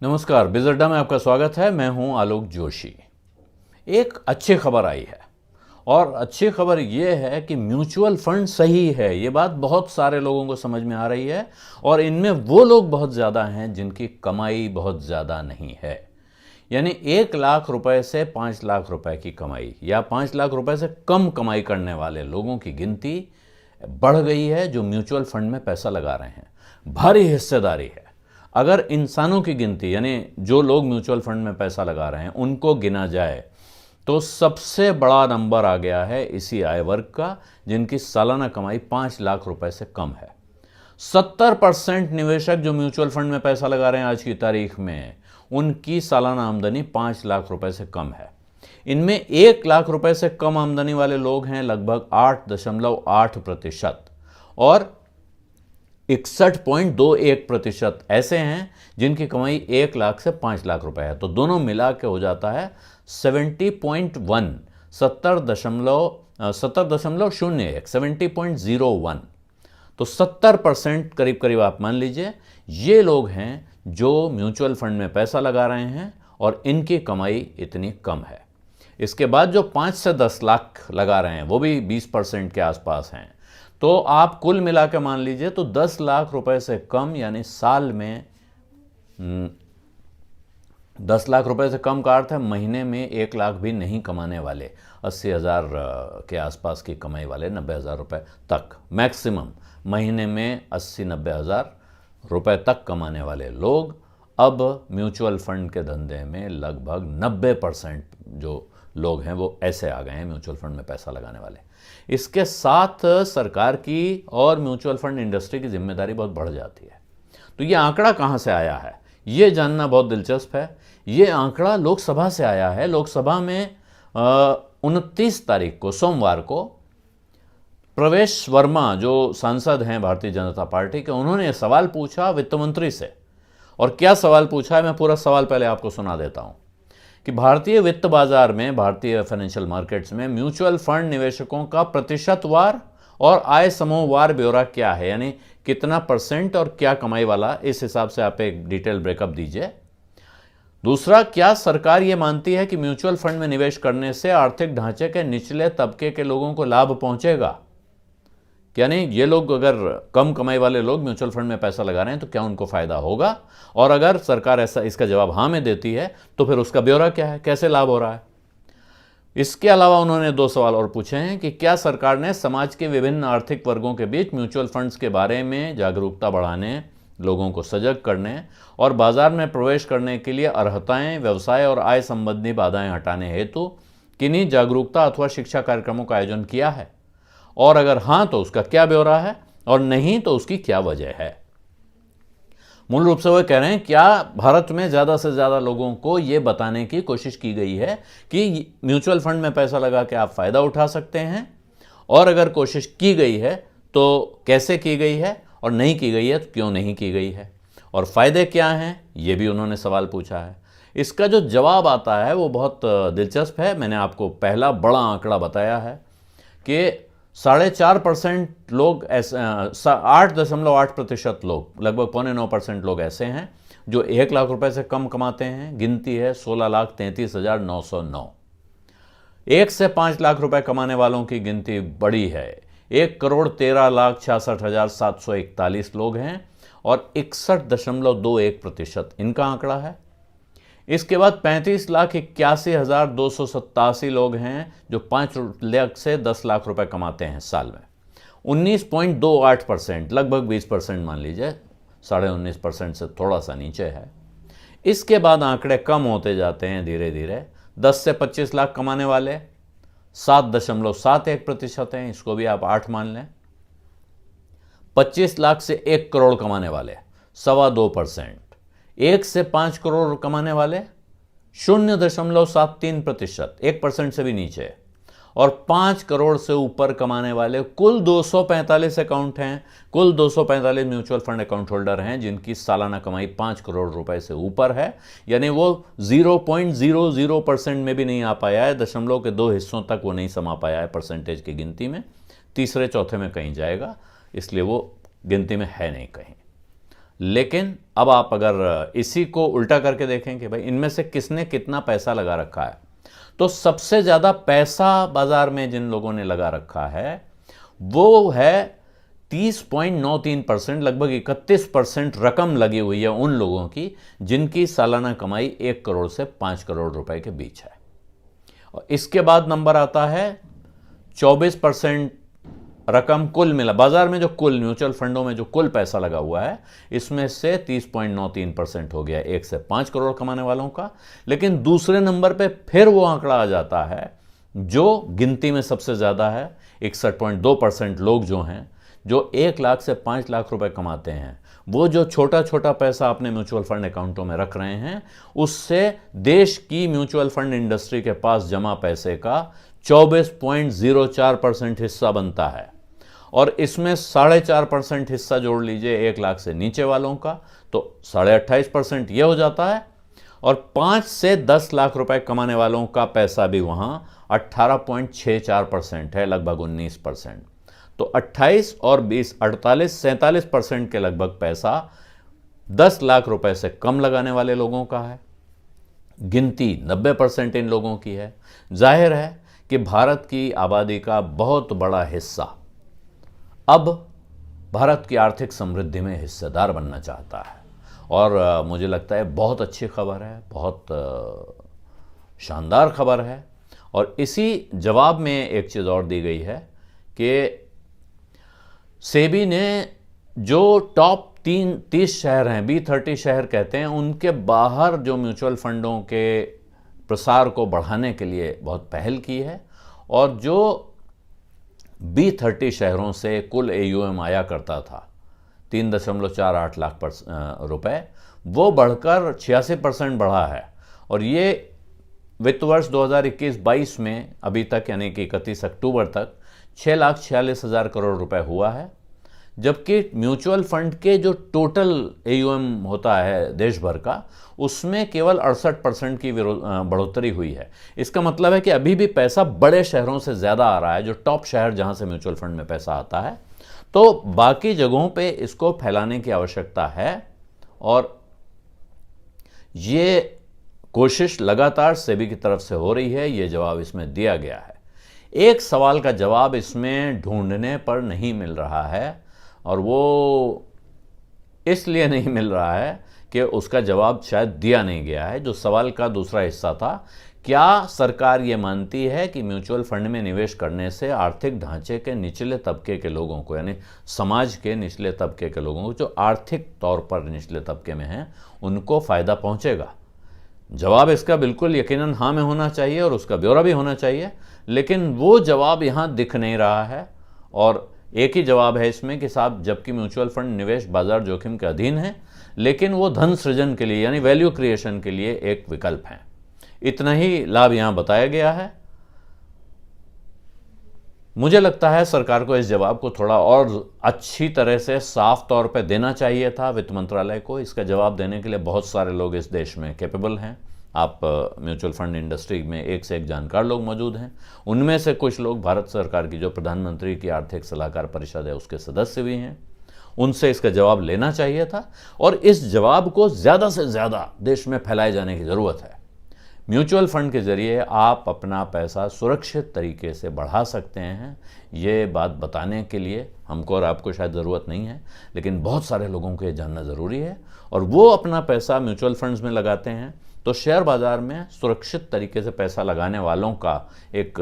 नमस्कार, बिज अड्डा में आपका स्वागत है। मैं हूं आलोक जोशी। एक अच्छी खबर आई है और अच्छी खबर यह है कि म्यूचुअल फंड सही है। ये बात बहुत सारे लोगों को समझ में आ रही है और इनमें वो लोग बहुत ज़्यादा हैं जिनकी कमाई बहुत ज़्यादा नहीं है। यानी 1 लाख रुपए से 5 लाख रुपए की कमाई या 5 लाख रुपए से कम कमाई करने वाले लोगों की गिनती बढ़ गई है जो म्यूचुअल फंड में पैसा लगा रहे हैं। भारी हिस्सेदारी है। अगर इंसानों की गिनती यानी जो लोग म्यूचुअल फंड में पैसा लगा रहे हैं उनको गिना जाए तो सबसे बड़ा नंबर आ गया है इसी आय वर्ग का जिनकी सालाना कमाई 5 लाख रुपए से कम है। 70% निवेशक जो म्यूचुअल फंड में पैसा लगा रहे हैं आज की तारीख में, उनकी सालाना आमदनी 5 लाख रुपए से कम है। इनमें 1 लाख रुपए से कम आमदनी वाले लोग हैं लगभग 8.8% और 61.21% ऐसे हैं जिनकी कमाई 1 लाख से 5 लाख रुपए है। तो दोनों मिला के हो जाता है 70.1 70.01 तो 70% करीब करीब आप मान लीजिए ये लोग हैं जो म्यूचुअल फंड में पैसा लगा रहे हैं और इनकी कमाई इतनी कम है। इसके बाद जो 5 से 10 लाख लगा रहे हैं वो भी 20% के आसपास हैं। तो आप कुल मिला के मान लीजिए तो 10 लाख रुपए से कम यानी साल में 10 लाख रुपए से कम का अर्थ है महीने में 1 लाख भी नहीं कमाने वाले, 80,000 के आसपास की कमाई वाले, 90,000 रुपए तक मैक्सिमम महीने में 80-90 हज़ार रुपए तक कमाने वाले लोग अब म्यूचुअल फंड के धंधे में लगभग 90% जो लोग हैं वो ऐसे आ गए हैं म्यूचुअल फंड में पैसा लगाने वाले। इसके साथ सरकार की और म्यूचुअल फंड इंडस्ट्री की जिम्मेदारी बहुत बढ़ जाती है। तो ये आंकड़ा कहाँ से आया है ये जानना बहुत दिलचस्प है। ये आंकड़ा लोकसभा से आया है। लोकसभा में 29 तारीख को सोमवार को प्रवेश वर्मा जो सांसद हैं भारतीय जनता पार्टी के, उन्होंने सवाल पूछा वित्त मंत्री से। और क्या सवाल पूछा है मैं पूरा सवाल पहले आपको सुना देता हूं कि भारतीय वित्त बाजार में, भारतीय फाइनेंशियल मार्केट्स में म्यूचुअल फंड निवेशकों का प्रतिशतवार और आय समूहवार ब्यौरा क्या है, यानी कितना परसेंट और क्या कमाई वाला, इस हिसाब से आप एक डिटेल ब्रेकअप दीजिए। दूसरा, क्या सरकार ये मानती है कि म्यूचुअल फंड में निवेश करने से आर्थिक ढांचे के निचले तबके के लोगों को लाभ पहुंचेगा, यानी ये लोग अगर कम कमाई वाले लोग म्यूचुअल फंड में पैसा लगा रहे हैं तो क्या उनको फायदा होगा, और अगर सरकार ऐसा इसका जवाब हाँ में देती है तो फिर उसका ब्यौरा क्या है, कैसे लाभ हो रहा है। इसके अलावा उन्होंने 2 सवाल और पूछे हैं कि क्या सरकार ने समाज के विभिन्न आर्थिक वर्गों के बीच म्यूचुअल फंड्स के बारे में जागरूकता बढ़ाने, लोगों को सजग करने और बाजार में प्रवेश करने के लिए अर्हताएं, व्यवसाय और आय संबंधी बाधाएं हटाने हेतु किन्हीं जागरूकता अथवा शिक्षा कार्यक्रमों का आयोजन किया है, और अगर हां तो उसका क्या ब्यौरा है और नहीं तो उसकी क्या वजह है। मूल रूप से वो कह रहे हैं क्या भारत में ज़्यादा से ज़्यादा लोगों को ये बताने की कोशिश की गई है कि म्यूचुअल फंड में पैसा लगा के आप फ़ायदा उठा सकते हैं, और अगर कोशिश की गई है तो कैसे की गई है, और नहीं की गई है तो क्यों नहीं की गई है, और फ़ायदे क्या हैं, ये भी उन्होंने सवाल पूछा है। इसका जो जवाब आता है वो बहुत दिलचस्प है। मैंने आपको पहला बड़ा आंकड़ा बताया है कि 4.5% लोग ऐसे 8.8% लोग, लगभग 8.9% लोग ऐसे हैं जो 1 लाख रुपए से कम कमाते हैं। गिनती है 16,33,909। 1 से 5 लाख रुपए कमाने वालों की गिनती बड़ी है, 1,13,66,741 लोग हैं और 61.21% इनका आंकड़ा है। इसके बाद 35,81,287 लोग हैं जो 5 लाख से 10 लाख रुपए कमाते हैं साल में, 19.28%, लगभग 20% मान लीजिए, 19.5% से थोड़ा सा नीचे है। इसके बाद आंकड़े कम होते जाते हैं धीरे धीरे। 10 से 25 लाख कमाने वाले 7.71% हैं, इसको भी आप 8 मान लें। 25 लाख से 1 करोड़ कमाने वाले 2.25%। 1 से 5 करोड़ कमाने वाले 0.73%, 1% से भी नीचे। और 5 करोड़ से ऊपर कमाने वाले कुल 245 अकाउंट हैं, कुल 245 म्यूचुअल फंड अकाउंट होल्डर हैं जिनकी सालाना कमाई 5 करोड़ रुपए से ऊपर है। यानी वो 0.00% में भी नहीं आ पाया है, दशमलव के 2 हिस्सों तक वो नहीं समा पाया है परसेंटेज की गिनती में, तीसरे चौथे में कहीं जाएगा, इसलिए वो गिनती में है नहीं कहीं। लेकिन अब आप अगर इसी को उल्टा करके देखें कि भाई इनमें से किसने कितना पैसा लगा रखा है, तो सबसे ज़्यादा पैसा बाजार में जिन लोगों ने लगा रखा है वो है 30.93%, लगभग 31% रकम लगी हुई है उन लोगों की जिनकी सालाना कमाई 1 करोड़ से 5 करोड़ रुपए के बीच है। और इसके बाद नंबर आता है 24% रकम कुल मिला बाजार में, जो कुल म्यूचुअल फंडों में जो कुल पैसा लगा हुआ है इसमें से 30.93% हो गया 1 से 5 करोड़ कमाने वालों का। लेकिन दूसरे नंबर पे फिर वो आंकड़ा आ जाता है जो गिनती में सबसे ज़्यादा है, 61.2% लोग जो हैं जो 1 लाख से 5 लाख रुपए कमाते हैं, वो जो छोटा छोटा पैसा अपने म्यूचुअल फंड अकाउंटों में रख रहे हैं, उससे देश की म्यूचुअल फंड इंडस्ट्री के पास जमा पैसे का 24.04% हिस्सा बनता है। और इसमें 4.5% हिस्सा जोड़ लीजिए 1 लाख से नीचे वालों का, तो 28.5% यह हो जाता है। और 5 से 10 लाख रुपए कमाने वालों का पैसा भी वहां 18.64% है, लगभग 19%। तो 28 और 20 47% के लगभग पैसा 10 लाख रुपए से कम लगाने वाले लोगों का है। गिनती 90% इन लोगों की है। जाहिर है कि भारत की आबादी का बहुत बड़ा हिस्सा अब भारत की आर्थिक समृद्धि में हिस्सेदार बनना चाहता है। और मुझे लगता है बहुत अच्छी खबर है, बहुत शानदार खबर है। और इसी जवाब में एक चीज़ और दी गई है कि सेबी ने जो टॉप 30 शहर हैं, B30 शहर कहते हैं, उनके बाहर जो म्यूचुअल फंडों के प्रसार को बढ़ाने के लिए बहुत पहल की है। और जो B30 शहरों से कुल AUM आया करता था 3.48 लाख रुपए, वो बढ़कर 86% बढ़ा है। और ये वित्त वर्ष 2021-22 में अभी तक यानी कि 31 अक्टूबर तक 6,46,000 करोड़ रुपए हुआ है। जबकि म्यूचुअल फंड के जो टोटल AUM होता है देश भर का, उसमें केवल 68% की बढ़ोतरी हुई है। इसका मतलब है कि अभी भी पैसा बड़े शहरों से ज़्यादा आ रहा है, जो टॉप शहर जहां से म्यूचुअल फंड में पैसा आता है। तो बाकी जगहों पे इसको फैलाने की आवश्यकता है और ये कोशिश लगातार सेबी की तरफ से हो रही है। ये जवाब इसमें दिया गया है। एक सवाल का जवाब इसमें ढूंढने पर नहीं मिल रहा है, और वो इसलिए नहीं मिल रहा है कि उसका जवाब शायद दिया नहीं गया है। जो सवाल का दूसरा हिस्सा था, क्या सरकार ये मानती है कि म्यूचुअल फंड में निवेश करने से आर्थिक ढांचे के निचले तबके के लोगों को, यानी समाज के निचले तबके के लोगों को जो आर्थिक तौर पर निचले तबके में हैं, उनको फ़ायदा पहुंचेगा? जवाब इसका बिल्कुल यकीनन हाँ में होना चाहिए और उसका ब्यौरा भी होना चाहिए, लेकिन वो जवाब यहाँ दिख नहीं रहा है। और एक ही जवाब है इसमें कि साहब, जबकि म्यूचुअल फंड निवेश बाजार जोखिम के अधीन है, लेकिन वो धन सृजन के लिए यानी वैल्यू क्रिएशन के लिए एक विकल्प है। इतना ही लाभ यहां बताया गया है। मुझे लगता है सरकार को इस जवाब को थोड़ा और अच्छी तरह से साफ तौर पे देना चाहिए था, वित्त मंत्रालय को। इसका जवाब देने के लिए बहुत सारे लोग इस देश में कैपेबल हैं। आप म्यूचुअल फंड इंडस्ट्री में एक से एक जानकार लोग मौजूद हैं। उनमें से कुछ लोग भारत सरकार की जो प्रधानमंत्री की आर्थिक सलाहकार परिषद है उसके सदस्य भी हैं। उनसे इसका जवाब लेना चाहिए था और इस जवाब को ज़्यादा से ज़्यादा देश में फैलाए जाने की ज़रूरत है। म्यूचुअल फंड के ज़रिए आप अपना पैसा सुरक्षित तरीके से बढ़ा सकते हैं, ये बात बताने के लिए हमको और आपको शायद ज़रूरत नहीं है, लेकिन बहुत सारे लोगों को ये जानना ज़रूरी है। और वो अपना पैसा म्यूचुअल फंड्स में लगाते हैं तो शेयर बाज़ार में सुरक्षित तरीके से पैसा लगाने वालों का एक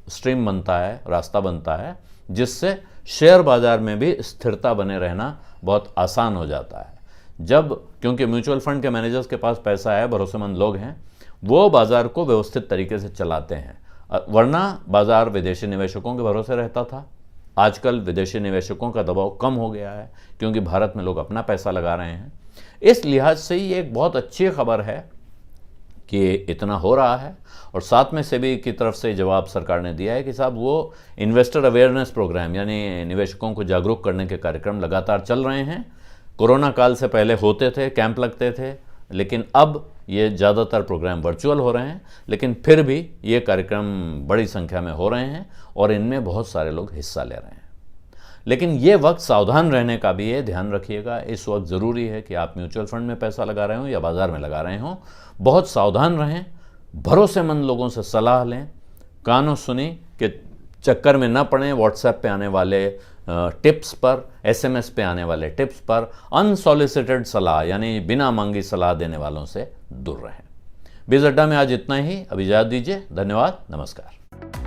स्ट्रीम बनता है, रास्ता बनता है, जिससे शेयर बाज़ार में भी स्थिरता बने रहना बहुत आसान हो जाता है। क्योंकि म्यूचुअल फंड के मैनेजर्स के पास पैसा है, भरोसेमंद लोग हैं, वो बाज़ार को व्यवस्थित तरीके से चलाते हैं। वरना बाज़ार विदेशी निवेशकों के भरोसे रहता था। आजकल विदेशी निवेशकों का दबाव कम हो गया है क्योंकि भारत में लोग अपना पैसा लगा रहे हैं। इस लिहाज से ये एक बहुत अच्छी खबर है कि इतना हो रहा है। और साथ में सेबी की तरफ से जवाब सरकार ने दिया है कि साहब, वो इन्वेस्टर अवेयरनेस प्रोग्राम यानी निवेशकों को जागरूक करने के कार्यक्रम लगातार चल रहे हैं। कोरोना काल से पहले होते थे, कैंप लगते थे, लेकिन अब ये ज़्यादातर प्रोग्राम वर्चुअल हो रहे हैं, लेकिन फिर भी ये कार्यक्रम बड़ी संख्या में हो रहे हैं और इनमें बहुत सारे लोग हिस्सा ले रहे हैं। लेकिन ये वक्त सावधान रहने का भी है, ध्यान रखिएगा। इस वक्त ज़रूरी है कि आप म्यूचुअल फंड में पैसा लगा रहे हो या बाज़ार में लगा रहे हो, बहुत सावधान रहें, भरोसेमंद लोगों से सलाह लें, कानों सुनी के चक्कर में न पड़ें व्हाट्सएप पे आने वाले टिप्स पर, एसएमएस पे आने वाले टिप्स पर, अनसॉलिसिटेड सलाह यानी बिना मांगी सलाह देने वालों से दूर रहें। बीज अड्डा में आज इतना ही, अब इजाज़त दीजिए। धन्यवाद, नमस्कार।